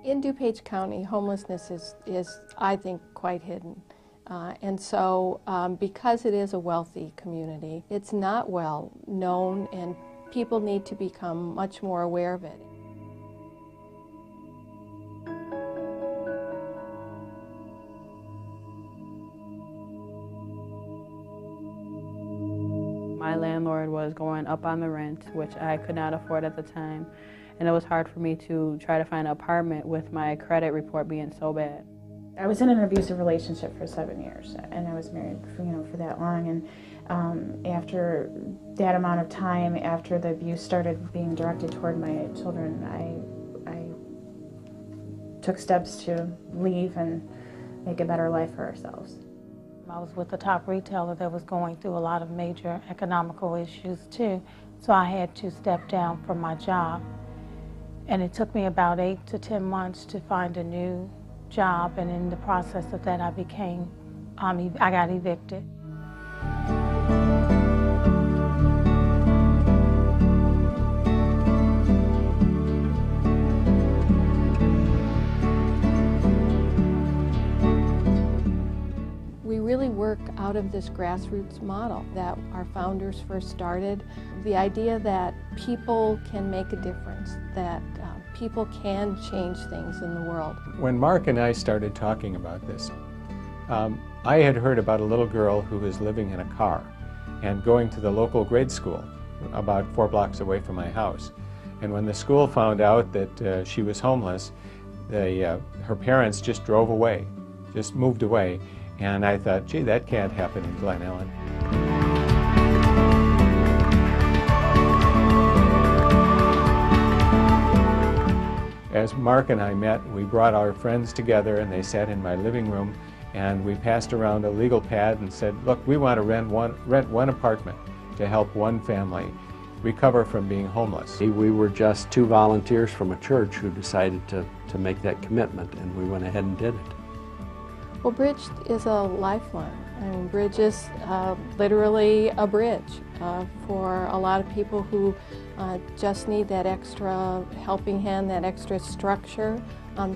In DuPage County, homelessness is I think, quite hidden. And so because it is a wealthy community, it's not well known, and people need to become much more aware of it. My landlord was going up on the rent, which I could not afford at the time. And it was hard for me to try to find an apartment with my credit report being so bad. I was in an abusive relationship for 7 years, and I was married for that long. And after that amount of time, after the abuse started being directed toward my children, I took steps to leave and make a better life for ourselves. I was with a top retailer that was going through a lot of major economical issues too, so I had to step down from my job. And it took me about 8 to 10 months to find a new job, and in the process of that I got evicted. We really work out of this grassroots model that our founders first started. The idea that people can make a difference, that people can change things in the world. When Mark and I started talking about this, I had heard about a little girl who was living in a car and going to the local grade school about 4 blocks away from my house. And when the school found out that she was homeless, her parents just drove away, just moved away. And I thought, gee, that can't happen in Glen Ellen. As Mark and I met, we brought our friends together and they sat in my living room and we passed around a legal pad and said, look, we want to rent one apartment to help one family recover from being homeless. We were just 2 volunteers from a church who decided to make that commitment, and we went ahead and did it. Well, Bridge is a lifeline. I mean, Bridge is literally a bridge for a lot of people who just need that extra helping hand, that extra structure,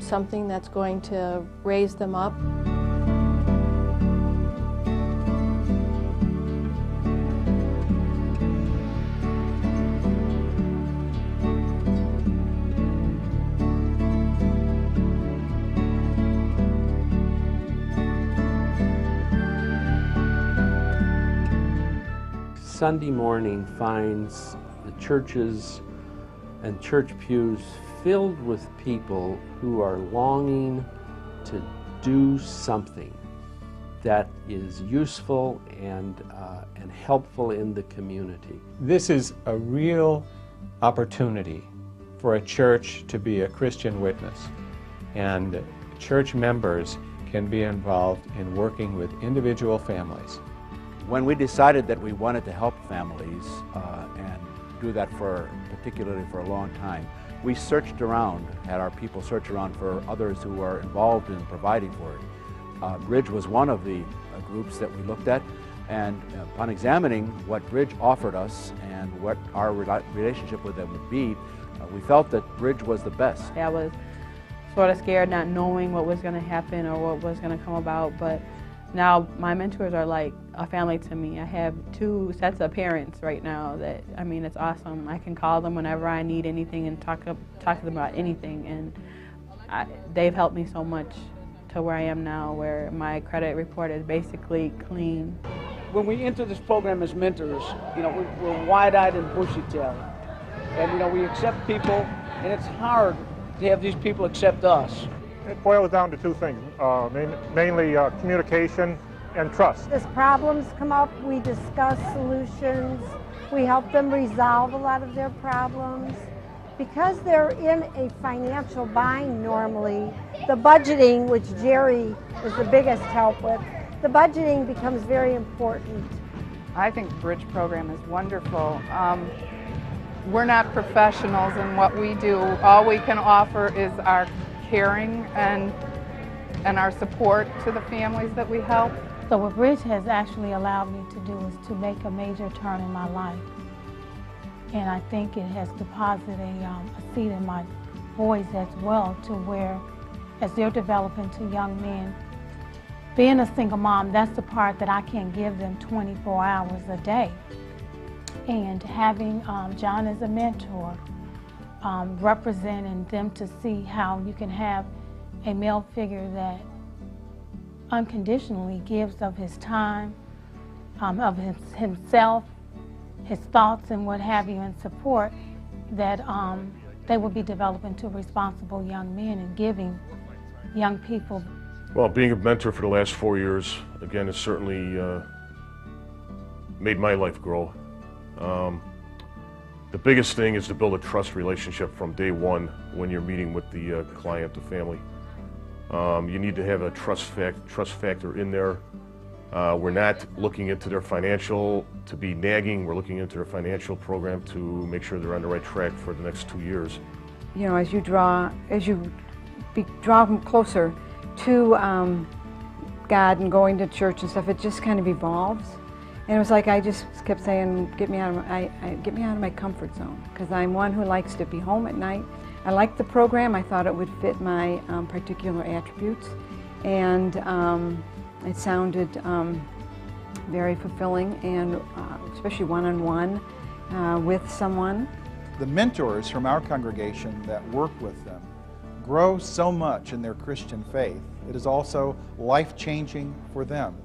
something that's going to raise them up. Sunday morning finds the churches and church pews filled with people who are longing to do something that is useful and helpful in the community. This is a real opportunity for a church to be a Christian witness, and church members can be involved in working with individual families. When we decided that we wanted to help families and do that particularly for a long time, we searched around, had our people search around for others who were involved in providing for it. Bridge was one of the groups that we looked at, and upon examining what Bridge offered us and what our relationship with them would be, we felt that Bridge was the best. I was sort of scared, not knowing what was going to happen or what was going to come about, but now my mentors are like a family to me. I have 2 sets of parents right now that, I mean, it's awesome. I can call them whenever I need anything and talk to them about anything, and they've helped me so much to where I am now, where my credit report is basically clean. When we enter this program as mentors, we're wide-eyed and bushy-tailed, and we accept people, and it's hard to have these people accept us. It boils down to 2 things, mainly communication and trust. As problems come up, we discuss solutions. We help them resolve a lot of their problems. Because they're in a financial bind normally, the budgeting, which Jerry is the biggest help with, the budgeting becomes very important. I think Bridge program is wonderful. We're not professionals in what we do. All we can offer is our caring and our support to the families that we help. So what Bridge has actually allowed me to do is to make a major turn in my life. And I think it has deposited a seed in my boys as well, to where as they're developing to young men, being a single mom, that's the part that I can't give them 24 hours a day. And having John as a mentor, representing them to see how you can have a male figure that unconditionally gives of his time, of himself, his thoughts and what have you, and support, that they will be developing to responsible young men and giving young people. Well, being a mentor for the last 4 years, again, has certainly made my life grow. The biggest thing is to build a trust relationship from day one when you're meeting with the client, the family. You need to have a trust factor in there. We're not looking into their financial to be nagging. We're looking into their financial program to make sure they're on the right track for the next 2 years. You know, as you draw them closer to God and going to church and stuff, it just kind of evolves. And it was like I just kept saying, get me out of my comfort zone, because I'm one who likes to be home at night. I liked the program. I thought it would fit my particular attributes, and it sounded very fulfilling, and especially one-on-one with someone. The mentors from our congregation that work with them grow so much in their Christian faith. It is also life-changing for them.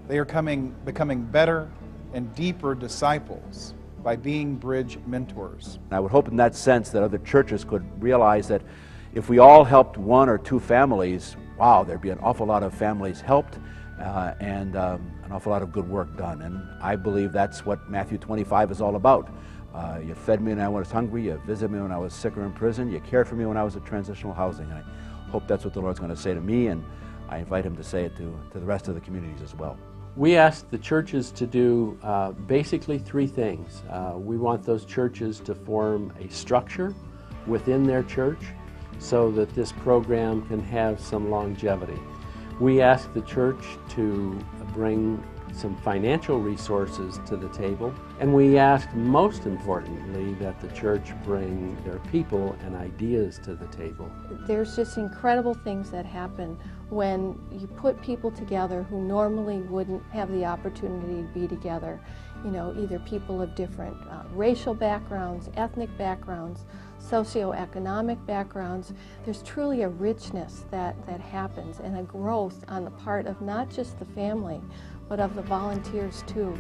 They are becoming better and deeper disciples by being Bridge mentors. I would hope in that sense that other churches could realize that if we all helped one or two families, wow, there'd be an awful lot of families helped and an awful lot of good work done. And I believe that's what Matthew 25 is all about. You fed me when I was hungry, you visited me when I was sick or in prison, you cared for me when I was in transitional housing. And I hope that's what the Lord's going to say to me, and I invite Him to say it to the rest of the communities as well. We ask the churches to do basically three things. We want those churches to form a structure within their church so that this program can have some longevity. We ask the church to bring some financial resources to the table, and we ask, most importantly, that the church bring their people and ideas to the table. There's just incredible things that happen when you put people together who normally wouldn't have the opportunity to be together. You know, either people of different racial backgrounds, ethnic backgrounds, socioeconomic backgrounds. There's truly a richness that happens, and a growth on the part of not just the family, but of the volunteers too.